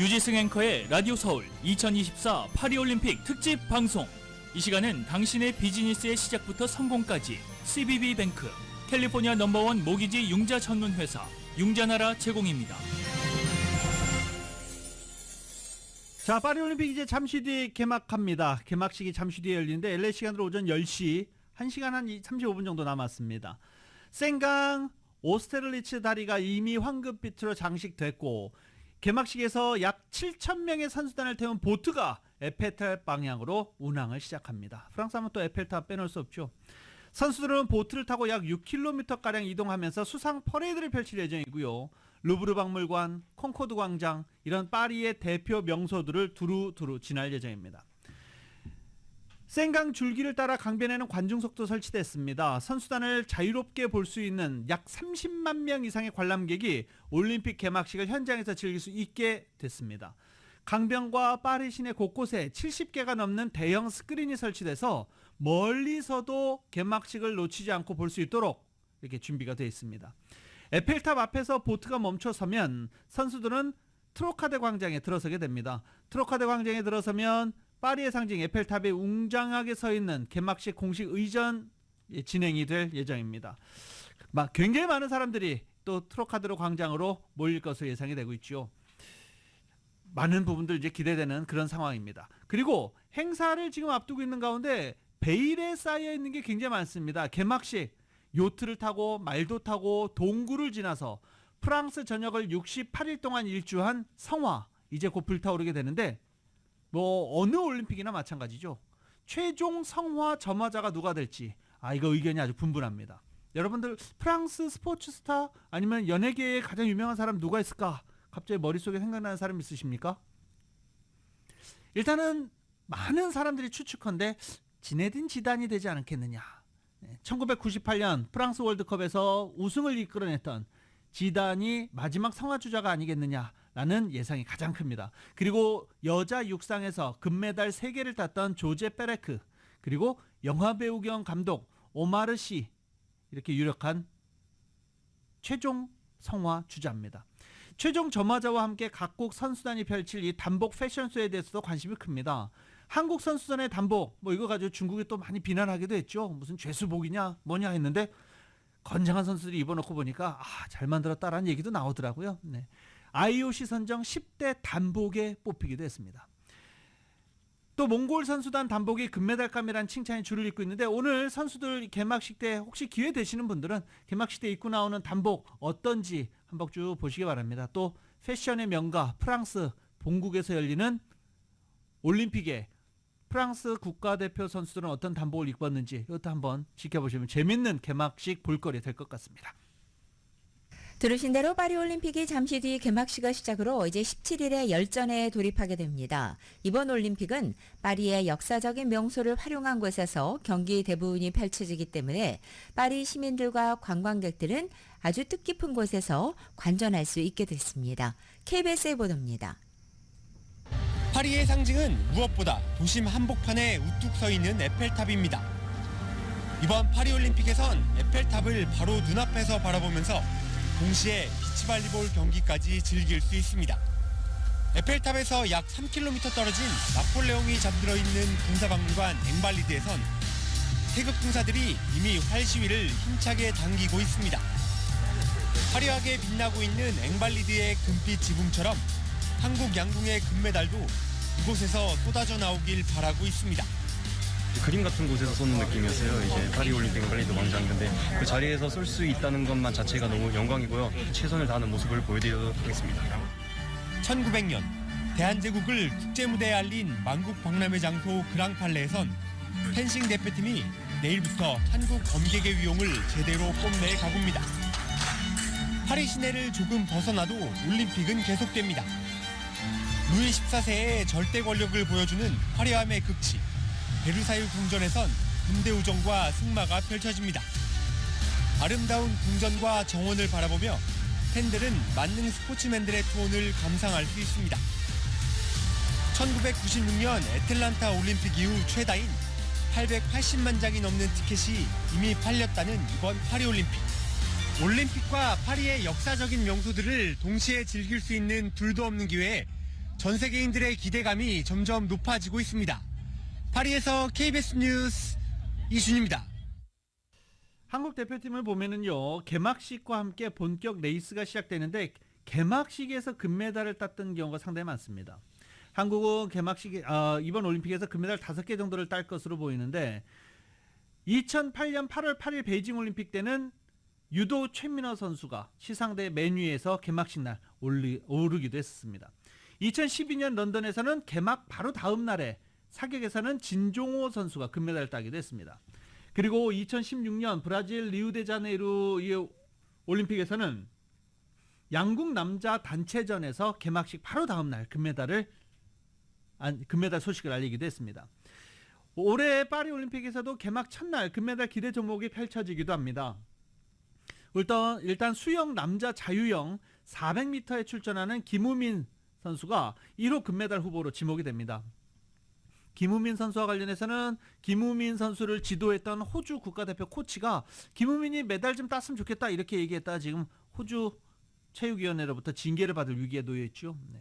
유지승 앵커의 라디오 서울 2024 파리올림픽 특집 방송. 이 시간은 당신의 비즈니스의 시작부터 성공까지 CBB뱅크, 캘리포니아 넘버원 모기지 융자 전문 회사 융자나라 제공입니다. 자, 파리올림픽 이제 잠시 뒤에 개막합니다. 개막식이 잠시 뒤에 열리는데 LA 시간으로 오전 10시, 1시간 한 35분 정도 남았습니다. 생강 오스테를리츠 다리가 이미 황금빛으로 장식됐고, 개막식에서 약 7,000명의 선수단을 태운 보트가 에펠탑 방향으로 운항을 시작합니다. 프랑스 하면 또 에펠탑 빼놓을 수 없죠. 선수들은 보트를 타고 약 6km가량 이동하면서 수상 퍼레이드를 펼칠 예정이고요. 루브르 박물관, 콩코드 광장, 이런 파리의 대표 명소들을 두루두루 지날 예정입니다. 생강 줄기를 따라 강변에는 관중석도 설치됐습니다. 선수단을 자유롭게 볼 수 있는 약 30만 명 이상의 관람객이 올림픽 개막식을 현장에서 즐길 수 있게 됐습니다. 강변과 파리 시내 곳곳에 70개가 넘는 대형 스크린이 설치돼서 멀리서도 개막식을 놓치지 않고 볼 수 있도록 이렇게 준비가 되어 있습니다. 에펠탑 앞에서 보트가 멈춰서면 선수들은 트로카데 광장에 들어서게 됩니다. 트로카데 광장에 들어서면 파리의 상징 에펠탑에 웅장하게 서 있는 개막식 공식 의전 진행이 될 예정입니다. 굉장히 많은 사람들이 또 트로카데로 광장으로 몰릴 것으로 예상이 되고 있죠. 많은 부분들 이제 기대되는 그런 상황입니다. 그리고 행사를 지금 앞두고 있는 가운데 베일에 쌓여 있는 게 굉장히 많습니다. 개막식 요트를 타고 말도 타고 동굴을 지나서 프랑스 전역을 68일 동안 일주한 성화, 이제 곧 불타오르게 되는데, 어느 올림픽이나 마찬가지죠. 최종 성화 점화자가 누가 될지, 이거 의견이 아주 분분합니다. 여러분들 프랑스 스포츠 스타 아니면 연예계의 가장 유명한 사람 누가 있을까? 갑자기 머릿속에 생각나는 사람 있으십니까? 일단은 많은 사람들이 추측컨대 지네딘 지단이 되지 않겠느냐. 1998년 프랑스 월드컵에서 우승을 이끌어냈던 지단이 마지막 성화주자가 아니겠느냐라는 예상이 가장 큽니다. 그리고 여자 육상에서 금메달 3개를 땄던 조제 페레크, 그리고 영화배우 겸 감독 오마르 시, 이렇게 유력한 최종 성화주자입니다. 최종 점화자와 함께 각국 선수단이 펼칠 이 단복 패션쇼에 대해서도 관심이 큽니다. 한국 선수단의 단복, 이거 가지고 중국이 또 많이 비난하기도 했죠. 무슨 죄수복이냐 뭐냐 했는데 건장한 선수들이 입어놓고 보니까 잘 만들었다라는 얘기도 나오더라고요. 네. IOC 선정 10대 단복에 뽑히기도 했습니다. 또 몽골 선수단 단복이 금메달감이라는 칭찬이 줄을 잇고 있는데, 오늘 선수들 개막식 때 혹시 기회 되시는 분들은 개막식 때 입고 나오는 단복 어떤지 한번 쭉 보시기 바랍니다. 또 패션의 명가 프랑스 본국에서 열리는 올림픽에 프랑스 국가대표 선수들은 어떤 단복을 입었는지 이것도 한번 지켜보시면 재밌는 개막식 볼거리 될 것 같습니다. 들으신 대로 파리올림픽이 잠시 뒤 개막식을 시작으로 이제 17일에 열전에 돌입하게 됩니다. 이번 올림픽은 파리의 역사적인 명소를 활용한 곳에서 경기 대부분이 펼쳐지기 때문에 파리 시민들과 관광객들은 아주 뜻깊은 곳에서 관전할 수 있게 됐습니다. KBS의 보도입니다. 파리의 상징은 무엇보다 도심 한복판에 우뚝 서 있는 에펠탑입니다. 이번 파리올림픽에선 에펠탑을 바로 눈앞에서 바라보면서 동시에 비치발리볼 경기까지 즐길 수 있습니다. 에펠탑에서 약 3km 떨어진 나폴레옹이 잠들어 있는 군사박물관 앵발리드에선 태극 군사들이 이미 활시위를 힘차게 당기고 있습니다. 화려하게 빛나고 있는 앵발리드의 금빛 지붕처럼 한국 양궁의 금메달도 이곳에서 쏟아져 나오길 바라고 있습니다. 그림 같은 곳에서 쏘는 느낌이었어요. 이제 파리올림픽 발리드 광장. 근데 그 자리에서 쏠 수 있다는 것만 자체가 너무 영광이고요. 최선을 다하는 모습을 보여드리도록 하겠습니다. 1900년 대한제국을 국제무대에 알린 만국 박람회 장소 그랑팔레에선 펜싱 대표팀이 내일부터 한국 검객의 위용을 제대로 뽐내 가봅니다. 파리 시내를 조금 벗어나도 올림픽은 계속됩니다. 루이 14세의 절대 권력을 보여주는 화려함의 극치, 베르사유 궁전에선 군대 우정과 승마가 펼쳐집니다. 아름다운 궁전과 정원을 바라보며 팬들은 만능 스포츠맨들의 투혼을 감상할 수 있습니다. 1996년 애틀란타 올림픽 이후 최다인 880만 장이 넘는 티켓이 이미 팔렸다는 이번 파리올림픽. 올림픽과 파리의 역사적인 명소들을 동시에 즐길 수 있는 둘도 없는 기회에 전 세계인들의 기대감이 점점 높아지고 있습니다. 파리에서 KBS 뉴스 이준입니다. 한국 대표팀을 보면은요, 개막식과 함께 본격 레이스가 시작되는데 개막식에서 금메달을 땄던 경우가 상당히 많습니다. 한국은 개막식 이번 올림픽에서 금메달 5개 정도를 딸 것으로 보이는데 2008년 8월 8일 베이징 올림픽 때는 유도 최민호 선수가 시상대 맨 위에서 개막식 날 오르기도 했습니다. 2012년 런던에서는 개막 바로 다음 날에 사격에서는 진종호 선수가 금메달을 따기도 했습니다. 그리고 2016년 브라질 리우데자네이루 올림픽에서는 양궁 남자 단체전에서 개막식 바로 다음 날 금메달 소식을 알리기도 했습니다. 올해 파리 올림픽에서도 개막 첫날 금메달 기대 종목이 펼쳐지기도 합니다. 일단 수영 남자 자유형 400m에 출전하는 김우민 선수가 1호 금메달 후보로 지목이 됩니다. 김우민 선수와 관련해서는 김우민 선수를 지도했던 호주 국가대표 코치가 김우민이 메달 좀 땄으면 좋겠다 이렇게 얘기했다가 지금 호주 체육위원회로부터 징계를 받을 위기에 놓여 있죠. 네.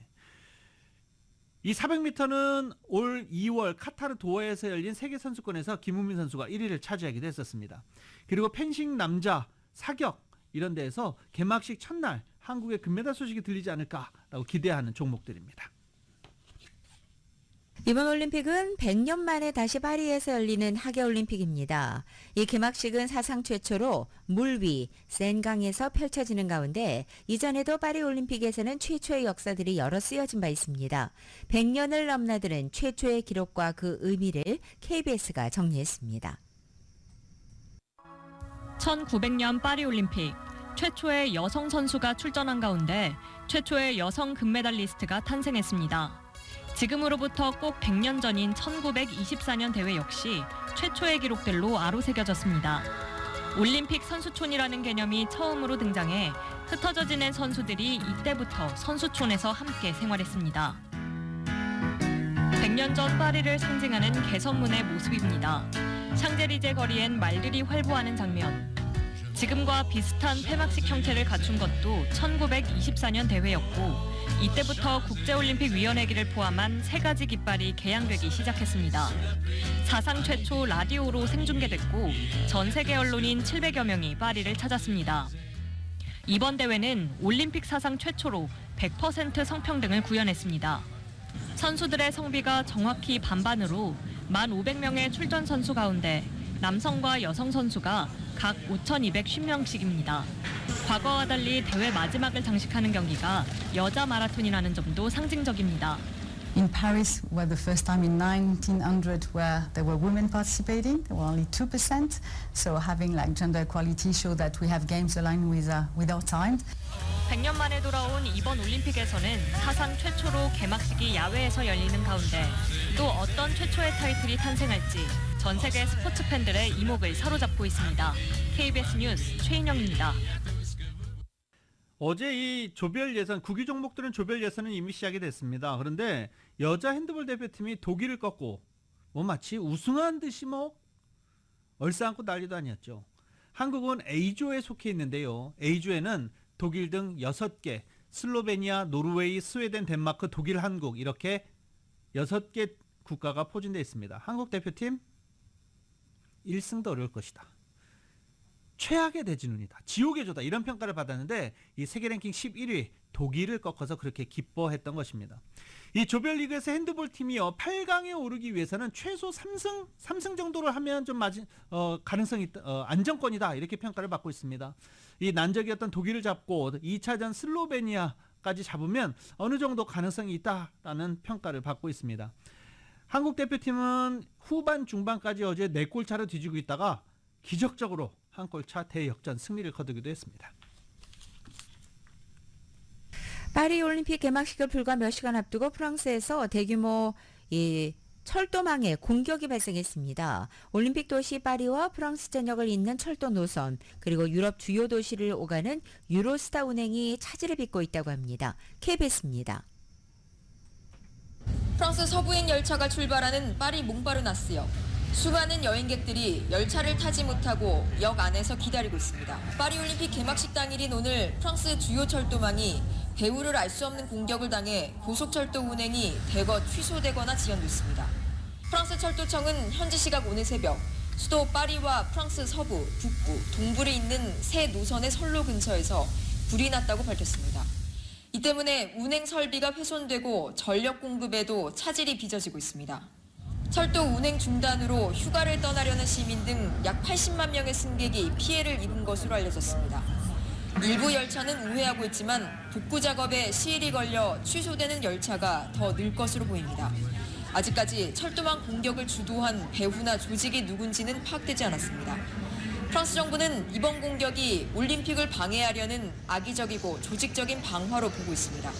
이 400m는 올 2월 카타르 도하에서 열린 세계선수권에서 김우민 선수가 1위를 차지하기도 했었습니다. 그리고 펜싱 남자, 사격 이런 데에서 개막식 첫날 한국의 금메달 소식이 들리지 않을까라고 기대하는 종목들입니다. 이번 올림픽은 100년 만에 다시 파리에서 열리는 하계올림픽입니다. 이 개막식은 사상 최초로 물 위, 센강에서 펼쳐지는 가운데 이전에도 파리올림픽에서는 최초의 역사들이 여러 쓰여진 바 있습니다. 100년을 넘나드는 최초의 기록과 그 의미를 KBS가 정리했습니다. 1900년 파리올림픽 최초의 여성 선수가 출전한 가운데 최초의 여성 금메달리스트가 탄생했습니다. 지금으로부터 꼭 100년 전인 1924년 대회 역시 최초의 기록들로 아로새겨졌습니다. 올림픽 선수촌이라는 개념이 처음으로 등장해 흩어져 지낸 선수들이 이때부터 선수촌에서 함께 생활했습니다. 100년 전 파리를 상징하는 개선문의 모습입니다. 샹젤리제 거리엔 말들이 활보하는 장면. 지금과 비슷한 폐막식 형태를 갖춘 것도 1924년 대회였고 이때부터 국제올림픽위원회기를 포함한 3가지 깃발이 개양되기 시작했습니다. 사상 최초 라디오로 생중계됐고 전 세계 언론인 700여 명이 파리를 찾았습니다. 이번 대회는 올림픽 사상 최초로 100% 성평등을 구현했습니다. 선수들의 성비가 정확히 반반으로 1,500명의 출전 선수 가운데 남성과 여성 선수가 각 5,250명씩입니다. 과거와 달리 대회 마지막을 장식하는 경기가 여자 마라톤이라는 점도 상징적입니다. In Paris, were the first time in 1900 where there were women participating. There were only 2%. So having like gender equality show that we have games aligned with our time. 100년 만에 돌아온 이번 올림픽에서는 사상 최초로 개막식이 야외에서 열리는 가운데 또 어떤 최초의 타이틀이 탄생할지 전 세계 스포츠 팬들의 이목을 사로잡고 있습니다. KBS 뉴스 최인영입니다. 어제 이 조별 예선, 국위 종목들은 조별 예선은 이미 시작이 됐습니다. 그런데 여자 핸드볼 대표팀이 독일을 꺾고 마치 우승한 듯이 얼싸안고 난리도 아니었죠. 한국은 A조에 속해 있는데요. A조에는 독일 등 6개, 슬로베니아, 노르웨이, 스웨덴, 덴마크, 독일, 한국 이렇게 6개 국가가 포진되어 있습니다. 한국 대표팀 1승도 어려울 것이다. 최악의 대진운이다. 지옥의 조다. 이런 평가를 받았는데 이 세계 랭킹 11위 독일을 꺾어서 그렇게 기뻐했던 것입니다. 이 조별리그에서 핸드볼팀이요 8강에 오르기 위해서는 최소 3승 정도를 하면 좀 가능성이 있다, 안정권이다 이렇게 평가를 받고 있습니다. 이 난적이었던 독일을 잡고 2차전 슬로베니아까지 잡으면 어느 정도 가능성이 있다라는 평가를 받고 있습니다. 한국 대표팀은 후반 중반까지 어제 4골 차로 뒤지고 있다가 기적적으로 한 골차 대역전 승리를 거두기도 했습니다. 파리올림픽 개막식을 불과 몇 시간 앞두고 프랑스에서 대규모 철도망에 공격이 발생했습니다. 올림픽 도시 파리와 프랑스 전역을 잇는 철도 노선 그리고 유럽 주요 도시를 오가는 유로스타 운행이 차질을 빚고 있다고 합니다. KBS입니다. 프랑스 서부행 열차가 출발하는 파리 몽파르나스역. 수많은 여행객들이 열차를 타지 못하고 역 안에서 기다리고 있습니다. 파리올림픽 개막식 당일인 오늘 프랑스 주요 철도망이 배후를 알 수 없는 공격을 당해 고속철도 운행이 대거 취소되거나 지연됐습니다. 프랑스 철도청은 현지 시각 오늘 새벽 수도 파리와 프랑스 서부, 북부, 동부를 잇는 세 노선의 선로 근처에서 불이 났다고 밝혔습니다. 이 때문에 운행 설비가 훼손되고 전력 공급에도 차질이 빚어지고 있습니다. 철도 운행 중단으로 휴가를 떠나려는 시민 등 약 80만 명의 승객이 피해를 입은 것으로 알려졌습니다. 일부 열차는 우회하고 있지만 복구 작업에 시일이 걸려 취소되는 열차가 더 늘 것으로 보입니다. 아직까지 철도망 공격을 주도한 배후나 조직이 누군지는 파악되지 않았습니다. 프랑스 정부는 이번 공격이 올림픽을 방해하려는 악의적이고 조직적인 방화로 보고 있습니다.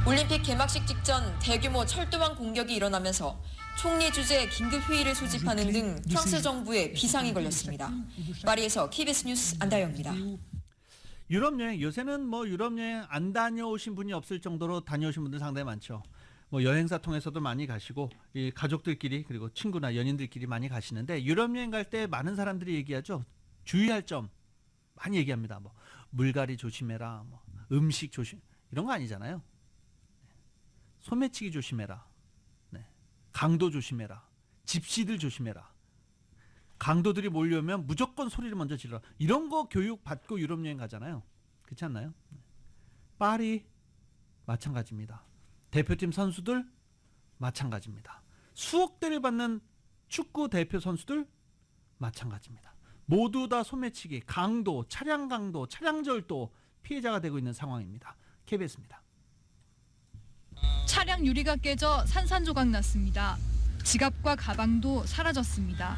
올림픽 개막식 직전 대규모 철도망 공격이 일어나면서 총리 주재 긴급회의를 소집하는 등 프랑스 정부에 비상이 걸렸습니다. 파리에서 KBS 뉴스 안다영입니다. 유럽 여행, 요새는 뭐 유럽 여행 안 다녀오신 분이 없을 정도로 다녀오신 분들 상당히 많죠. 뭐 여행사 통해서도 많이 가시고 이 가족들끼리 그리고 친구나 연인들끼리 많이 가시는데 유럽 여행 갈 때 많은 사람들이 얘기하죠. 주의할 점 많이 얘기합니다. 뭐 물갈이 조심해라, 뭐 음식 조심 이런 거 아니잖아요. 소매치기 조심해라, 네. 강도 조심해라, 집시들 조심해라. 강도들이 몰려오면 무조건 소리를 먼저 질러. 이런 거 교육 받고 유럽 여행 가잖아요. 그렇지 않나요? 파리 마찬가지입니다. 대표팀 선수들 마찬가지입니다. 수억 대를 받는 축구 대표 선수들 마찬가지입니다. 모두 다 소매치기, 강도, 차량 강도, 차량 절도 피해자가 되고 있는 상황입니다. KBS입니다. 차량 유리가 깨져 산산조각 났습니다. 지갑과 가방도 사라졌습니다.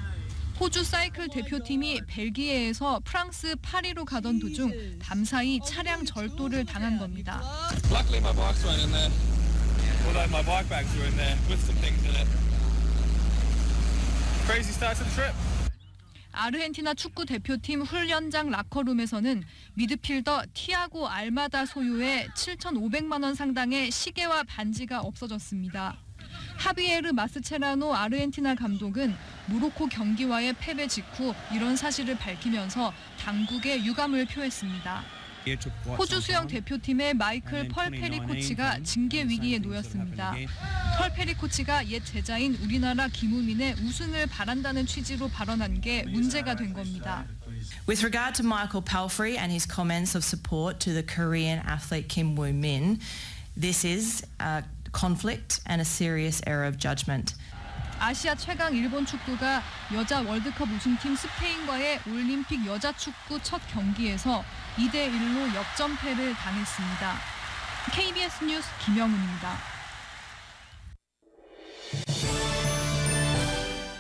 호주 사이클 대표팀이 벨기에에서 프랑스 파리로 가던 도중 밤사이 차량 절도를 당한 겁니다. Luckily my bikes weren't in there. Although my bike bags were in there with some things in it. Crazy start to the trip. 아르헨티나 축구 대표팀 훈련장 라커룸에서는 미드필더 티아고 알마다 소유의 7,500만 원 상당의 시계와 반지가 없어졌습니다. 하비에르 마스체라노 아르헨티나 감독은 모로코 경기와의 패배 직후 이런 사실을 밝히면서 당국에 유감을 표했습니다. 호주 수영 대표팀의 마이클 펄페리 코치가 징계 위기에 놓였습니다. 펄페리 코치가 옛 제자인 우리나라 김우민의 우승을 바란다는 취지로 발언한 게 문제가 된 겁니다. With regard to Michael Palfrey and his comments of support to the Korean athlete Kim Woo-min, this is a conflict and a serious error of judgment. 아시아 최강 일본 축구가 여자 월드컵 우승팀 스페인과의 올림픽 여자 축구 첫 경기에서 2대1로 역전패를 당했습니다. KBS 뉴스 김영훈입니다.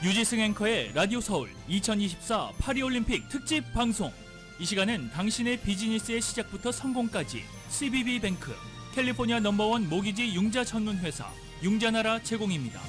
유지승 앵커의 라디오 서울 2024 파리올림픽 특집 방송. 이 시간은 당신의 비즈니스의 시작부터 성공까지 CBB 뱅크, 캘리포니아 넘버원 모기지 융자 전문 회사 융자나라 제공입니다.